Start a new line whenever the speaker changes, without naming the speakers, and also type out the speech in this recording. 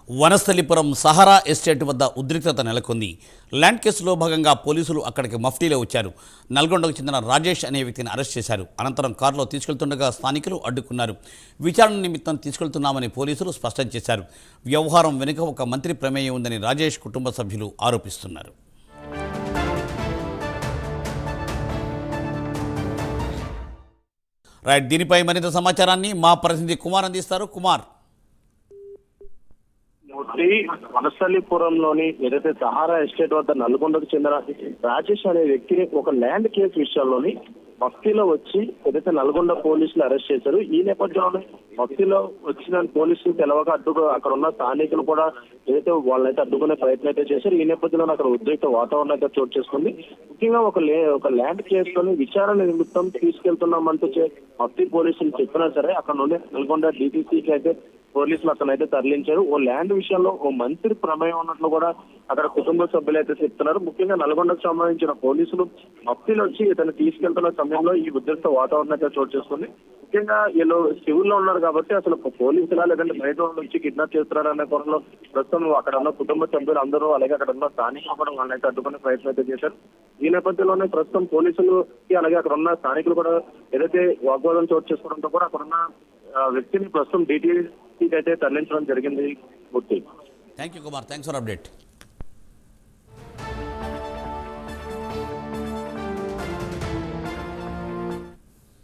Vanasthalipuram Sahara estate వద్ద ఉద్రిక్తత నెలకొంది. ల్యాండ్ కేసులో భాగంగా పోలీసులు అక్కడికి మఫ్టీలో వచ్చారు. నల్గొండకు చెందిన రాజేష్ అనే వ్యక్తిని అరెస్ట్ చేశారు. అనంతరం కారులో తీసుకెళ్తుండగా స్థానికులు అడ్డుకున్నారు. విచారణ నిమిత్తం తీసుకెళ్తున్నామని పోలీసులు స్పష్టం చేశారు. వ్యవహారం వెనుక ఒక మంత్రి ప్రమేయం ఉందని రాజేష్ కుటుంబ సభ్యులు ఆరోపిస్తున్నారు. రైట్, దీనిపై మరింత సమాచారాన్ని మా ప్రతినిధి కుమార్ అందిస్తారు. కుమార్,
వనస్థలిపురంలోని ఏదైతే సహారా ఎస్టేట్ వద్ద నల్గొండకు చెందిన రాజేష్ అనే వ్యక్తిని ఒక ల్యాండ్ కేసు విషయంలోని మఫ్టీలో వచ్చి ఏదైతే నల్గొండ పోలీసులు అరెస్ట్ చేశారు. ఈ నేపథ్యంలో మఫ్టీలో వచ్చిన పోలీసులు తెలవక అక్కడ ఉన్న స్థానికులు కూడా ఏదైతే వాళ్ళనైతే అడ్డుకునే ప్రయత్నం అయితే చేశారు. ఈ నేపథ్యంలో అక్కడ ఉద్రిక్త వాతావరణం అయితే చోటు చేసుకుంది. ముఖ్యంగా ఒక ల్యాండ్ కేసులోని విచారణ నిమిత్తం తీసుకెళ్తున్నామంటూ మఫ్టీ పోలీసులు చెప్పినా సరే అక్కడ నుండి నల్గొండ డిటిసికి అయితే పోలీసులు అతనైతే తరలించారు. ఓ ల్యాండ్ విషయంలో ఓ మంత్రి ప్రమేయం ఉన్నట్లు కూడా అక్కడ కుటుంబ సభ్యులు అయితే చెప్తున్నారు. ముఖ్యంగా నల్గొండకు సంబంధించిన పోలీసులు మఫ్టీలో వచ్చి ఇతను తీసుకెళ్తున్న సమయంలో ఈ ఉద్రిక్త వాతావరణం అయితే చోటు చేసుకుంది. ముఖ్యంగా వీళ్ళు సివిల్లో ఉన్నారు కాబట్టి అసలు పోలీసులా లేదంటే బయట నుంచి కిడ్నాప్ చేస్తున్నారనే కోణంలో ప్రస్తుతం అక్కడ ఉన్న కుటుంబ సభ్యులు అందరూ అలాగే అక్కడ ఉన్న స్థానికులు కూడా వాళ్ళనైతే అడ్డుకునే ప్రయత్నం అయితే చేశారు. ఈ నేపథ్యంలోనే ప్రస్తుతం పోలీసులకి అలాగే అక్కడ ఉన్న స్థానికులు కూడా ఏదైతే వాగ్వాదం చోటు చేసుకోవడంతో కూడా అక్కడ ఉన్న వ్యక్తిని ప్రస్తుతం డిటిసి అయితే తరలించడం జరిగింది.
Thank you Kumar, thanks for update.